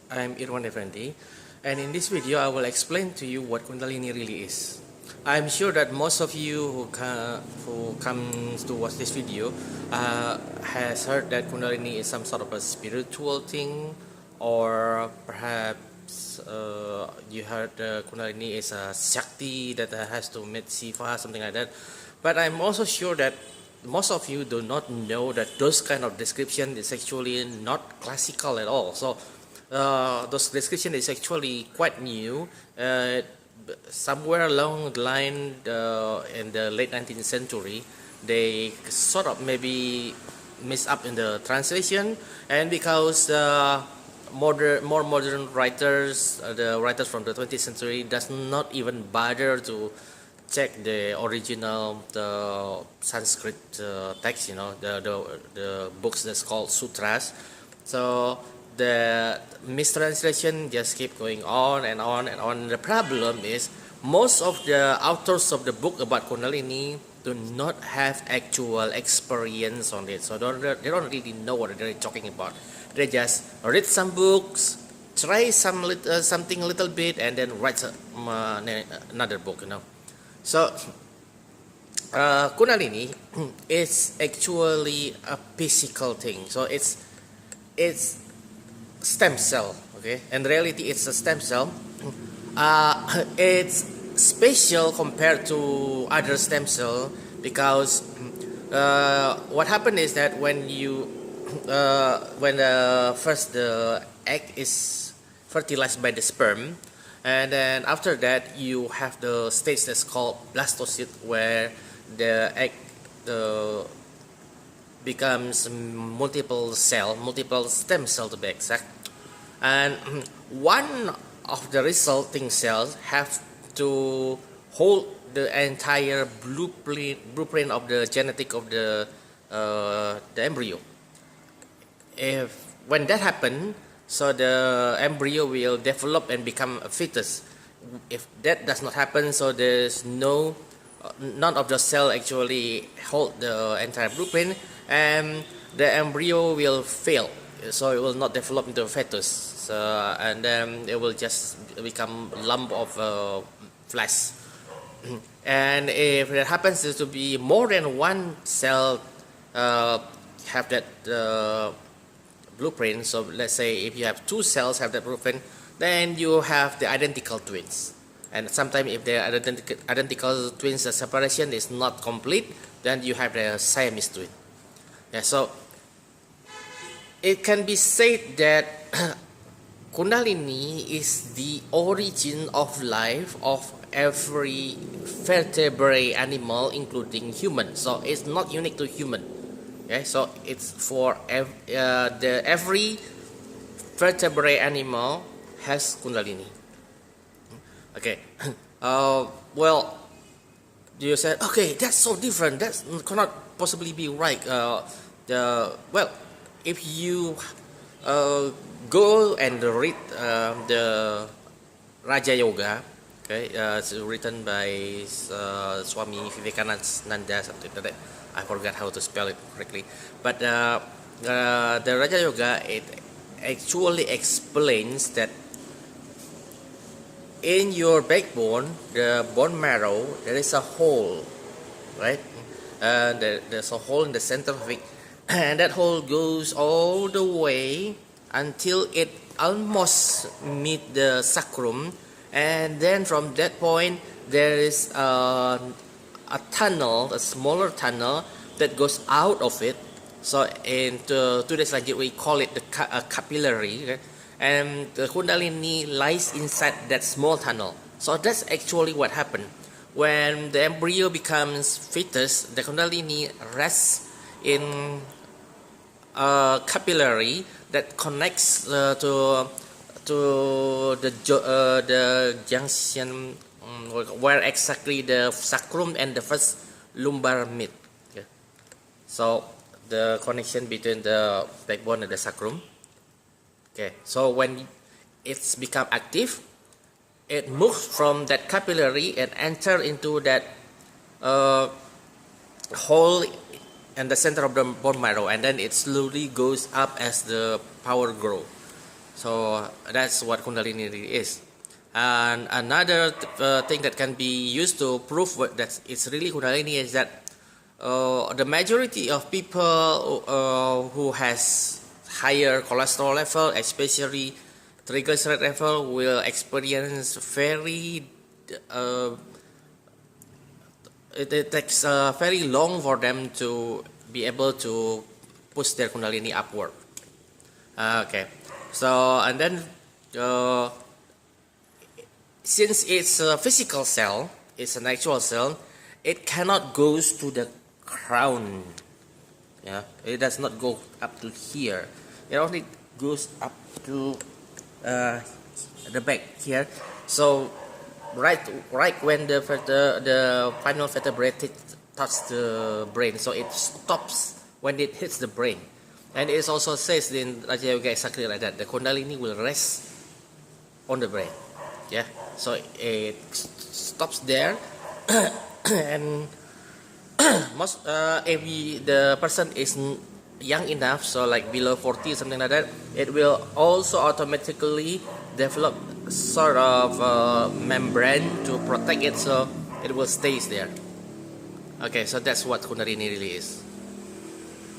I'm Irwan Effendi, and in this video I will explain to you what Kundalini really is. I'm sure that most of you who comes to watch this video has heard that Kundalini is some sort of a spiritual thing, or perhaps you heard Kundalini is a Shakti that has to meet Shiva, something like that. But I'm also sure that most of you do not know that those kind of description is actually not classical at all. So those description is actually quite new. Somewhere along the line in the late 19th century, they sort of maybe mess up in the translation, and because more modern writers, the writers from the 20th century, does not even bother to check the original Sanskrit text, the books that's called sutras. So the mistranslation just keep going on and on and on. The problem is most of the authors of the book about Kundalini do not have actual experience on it, so they don't really know what they're talking about. They just read some books, try something a little bit, and then write another book. So Kundalini is actually a physical thing. So it's stem cell, okay? In reality, it's a stem cell. It's special compared to other stem cell because what happened is that when first the egg is fertilized by the sperm, and then after that you have the stage that's called blastocyst, where the egg becomes multiple stem cell to be exact. And one of the resulting cells have to hold the entire blueprint of the genetic of the embryo. When that happens, so the embryo will develop and become a fetus. If that does not happen, so there's none of the cell actually hold the entire blueprint, and the embryo will fail. So it will not develop into a fetus, and then it will just become a lump of flesh. And if it happens to be more than one cell have that blueprint, so let's say if you have two cells have that blueprint, then you have the identical twins. And sometimes if they are identical twins, the separation is not complete, then you have the Siamese twin. Yeah, so it can be said that Kundalini is the origin of life of every vertebrate animal, including human. So it's not unique to human. Okay, so it's for every vertebrate animal has Kundalini. Okay, well, you said, okay, that's so different. That cannot possibly be right. If you go and read the Raja Yoga, okay, it's written by Swami Vivekananda, something like that. I forgot how to spell it correctly, but the Raja Yoga, it actually explains that in your backbone, the bone marrow, there is a hole, right? There's a hole in the center of it, and that hole goes all the way until it almost meet the sacrum, and then from that point there is a tunnel, a smaller tunnel that goes out of it. So in today's language we call it the capillary, okay? And the Kundalini lies inside that small tunnel. So that's actually what happened. When the embryo becomes fetus, the Kundalini rests in a capillary that connects to the junction where exactly the sacrum and the first lumbar meet. Okay. So the connection between the backbone and the sacrum. Okay. So when it's become active, it moves from that capillary and enter into that hole in the center of the bone marrow, and then it slowly goes up as the power grows. So that's what kundalini really is. And another thing that can be used to prove that it's really kundalini is that the majority of people who has higher cholesterol level, especially triglyceride level, will experience very it takes very long for them to be able to push their kundalini upward. Okay, so and then since it's a physical cell, it's an actual cell, it cannot goes to the crown. Yeah, it does not go up to here. It only goes up to the back here. So right when the final vertebrae touch the brain, so it stops when it hits the brain. And it also says in Raja Yoga exactly like that. The kundalini will rest on the brain. Yeah, so it stops there, and most if the person is young enough, so like below 40 something like that, it will also automatically develop sort of membrane to protect it, so it will stays there. Okay, so that's what kundalini really is.